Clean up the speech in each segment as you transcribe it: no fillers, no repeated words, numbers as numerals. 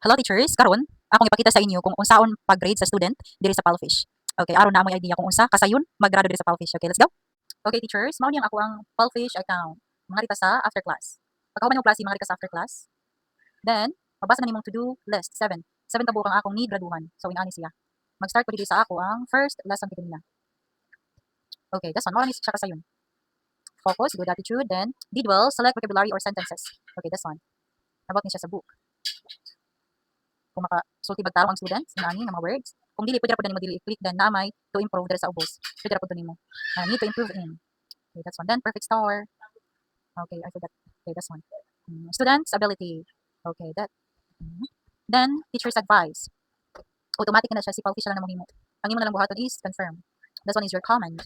Hello teachers, karon akong ipakita sa inyo kung unsaon pag-grade sa student diri sa Palfish. Okay, aron na mo idea kung unsa kasayon mag-grado diri sa Palfish. Okay, let's go. Okay teachers, mao niyang ako ang Palfish account. Mga rita sa after class. Pagkahuman mo klase mga rita sa after class. Then, magbasa na nimong to-do list 7. 7 ka buok ang akong need graduhan. So inani siya. Mag-start ko diri sa ako ang first lesson kita nila. Okay, that's one. Mao ni siya kasayon. Focus, good attitude, then did well, select vocabulary or sentences. Okay, that's one. About ni siya sa book. Kung makasulti bag tarong ang students inani nga mga words. Kung dili pwede ra pud nimo dili i-click then namay to improve diri sa ubos. Pwede ra pud nimo. Need to improve in. Okay, that's one. Then perfect star. Okay, I forgot. Okay, that's one. Students ability. Okay, that. Then teacher's advice. Automatic na siya si official na mo himo. Ang imo na lang buhaton is confirm. This one is your comment.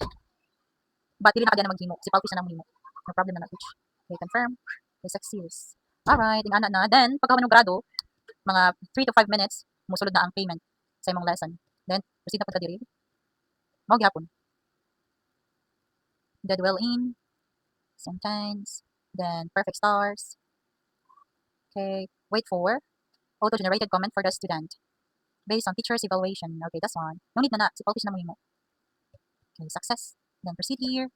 But dili na kadya na maghimo. Si official na mo himo. No problem na teach. Okay, confirm. Okay, success. Alright, ingana na. Then pagka mo grado, mga 3 to 5 minutes, musulod na ang payment sa imong lesson. Then, proceed na po ka diri. Mao gyapon. Did well in, sometimes, then perfect stars. Okay, wait for auto-generated comment for the student based on teacher's evaluation. Okay, that's one. No need na si publish na mo himo. Okay, success. Then proceed here.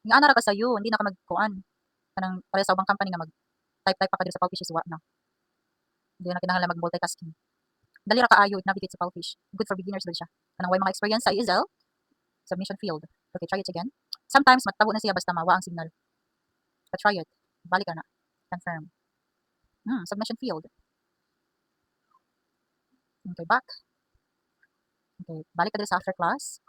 Nga ana ra ka sayo, hindi na ka magkuan. Kanang pare sa ubang company nga mag-type pa ka diri sa publish is na. Hindi na kinahanglan mag-multitasking. Dali ra kaayo navigate sa Palfish. Good for beginners din siya. Kanang way mga experience sa ESL, submission field. Okay, try it again. Sometimes matabo na siya basta mawa ang signal. But try it. Balik ka na. Confirm. Submission field. Okay, back. Okay, balik ka dito sa after class.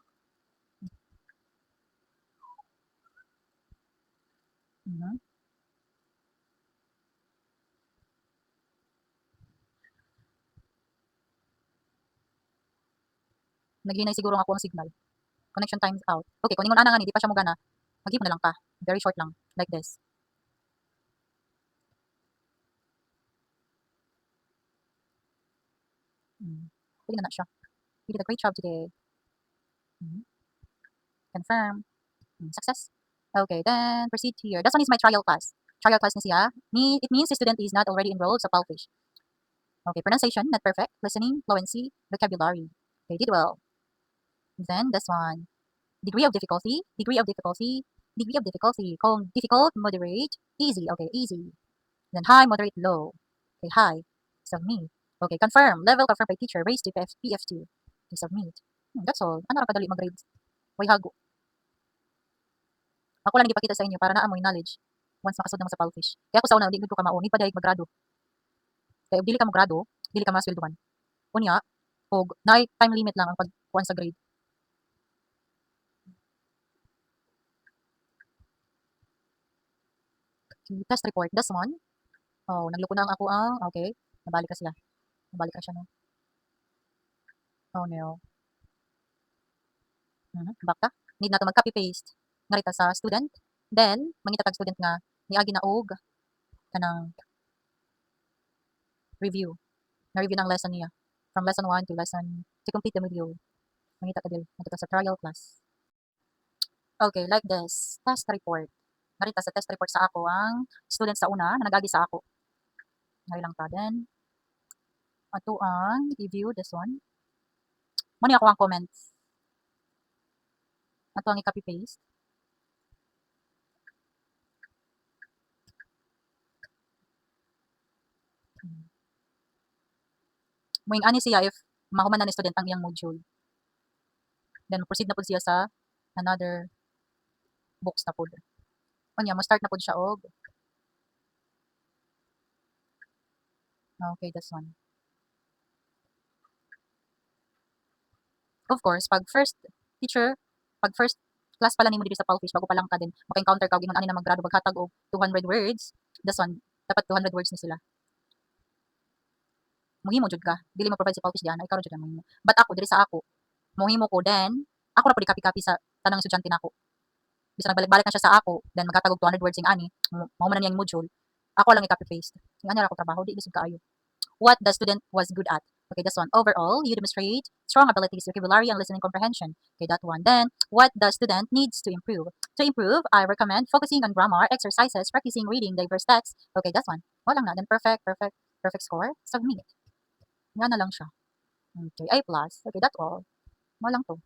Naghinay siguro ako ang signal. Connection times out. Okay, kung ingon ana nga di pa siya mo gana, mag-give na lang ka. Very short lang. Like this. Pwede na siya. You did a great job today. Confirm. Success. Okay, then proceed here. This one is my trial class. Trial class ni siya. It means the student is not already enrolled sa Palfish. Okay, pronunciation, not perfect. Listening, fluency, vocabulary. Okay, did well. Then this one. Degree of difficulty, degree of difficulty, degree of difficulty. Kung difficult, moderate, easy. Okay, easy. Then high, moderate, low. Okay, high. Submit. Okay, confirm. Level confirmed by teacher. Raised to PF2. Okay, submit. That's all. Ano ra kadali mag-grade? Way hago. Ako lang ipakita sa inyo para naamoy knowledge. Once makasud na mo sa Palfish. Kaya ako sa una, hindi ko ka mauni pa dahil mag-grado. Kaya dili ka mo-grado, dili ka masweldohan. Unya, og na time limit lang ang pagkuhan sa grade. Okay, test report. This one. Oh, nagloko na ako ang, okay. Nabalik ka sila. Nabalik ka siya, no? Oh, no. Back ka. Need na to mag-copy-paste. Ngarita sa student. Then, mangita tag student nga, niagi na og kanang review. Na-review ng lesson niya. From lesson 1 to complete the module. Mangita ka dil. Nandito sa trial class. Okay, like this. Test report. Narita sa test report sa ako ang student sa una na nag-agi sa ako. Ngayon lang ta. Then, ato ang review this one. Mani ako ang comments. Ato ang i-copy paste. Muing ani siya if mahuman na ni student ang iyang module. Then proceed na pud siya sa another books na pud. Unya mo start na pud siya og okay, this one. Of course, pag first class pa lang nimo dito sa Palfish bago pa lang ka din maka-encounter ka og ingon ani na maggrado maghatag og 200 words. This one, dapat 200 words ni sila. Mohimo jud ka. Dili mo provide si Palfish diyan, ikaw ra jud ang mohimo. But ako diri sa ako, mohimo ko then ako ra pud i-copy sa tanang estudyante nako. Bisan nagbalik-balik na siya sa ako, then maghatag og 200 words sing ani, mao man na niyang module. Ako lang i-copy paste. Nga ra ako trabaho, di lisod kaayo. What the student was good at. Okay, this one. Overall, you demonstrate strong abilities, vocabulary, and listening comprehension. Okay, that one. Then, what the student needs to improve. To improve, I recommend focusing on grammar, exercises, practicing reading diverse texts. Okay, that's one. Walang na. Then, perfect score. Submit. Nga na lang siya. Okay, A plus. Okay, that's all. Mao lang to.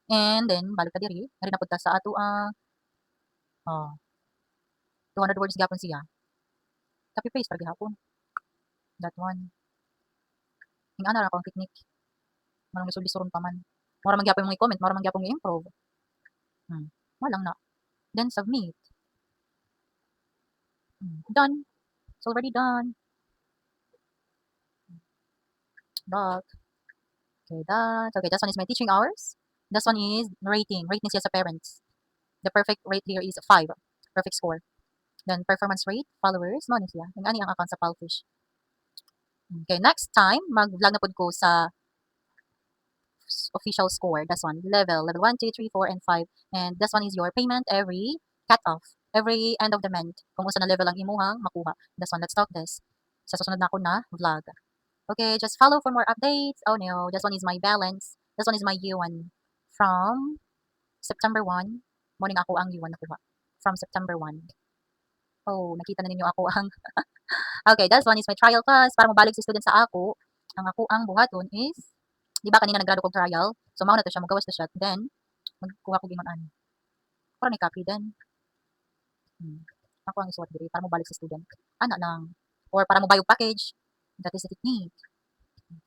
And then balik ta diri, ari na pud ta sa ato ang 200 words gyapon siya. Copy paste ra gihapon. That one. Ingana ra akong technique. Manong lisod-lisoron pa man. Mura man gyapon mong i-comment, mura man gyapon i-improve. Mao lang na. Then submit. Done. It's already done. Back. Okay, that. Okay, this one is my teaching hours. This one is rating. Rate niya siya sa parents. The perfect rate here is 5. Perfect score. Then performance rate, followers, mo ni siya. Yung ani ang account sa Palfish. Okay, next time, mag-vlog na pod ko sa official score. This one, level 1, 2, 3, 4, and 5. And this one is your payment every cut-off. Every end of the month. Kung usa na level ang imuhang makuha. This one, let's talk this. Sa susunod na ako na vlog. Okay, just follow for more updates. Oh no, this one is my balance. This one is my U1 from September 1. Morning ako ang U1 nakuha. From September 1. Oh, nakita na ninyo ako ang okay, this one is my trial class para mobalik si student sa ako. Ang ako ang buhaton is di ba kanina naggrado kog trial? So mao na to siya, magawas to siya. Then magkuha ko gingon ani. Para may copy then. Ako ang isuot diri para mobalik si student. Ana lang. Or para mobayog package. That is the technique.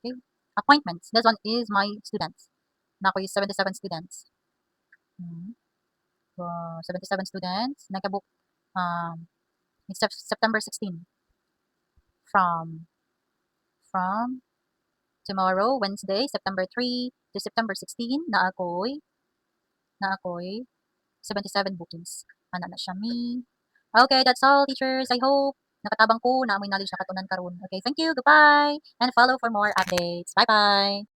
Okay. Appointments. This one is my students. Na ako is 77 students. 77 students. Nagkabook it's September 16. From tomorrow, Wednesday, September 3 to September 16, na ako'y 77 bookings. Ana na siya me. Okay, that's all, teachers. I hope nakatabang ko na amoy knowledge na katunan karon. Okay, thank you. Goodbye. And follow for more updates. Bye-bye.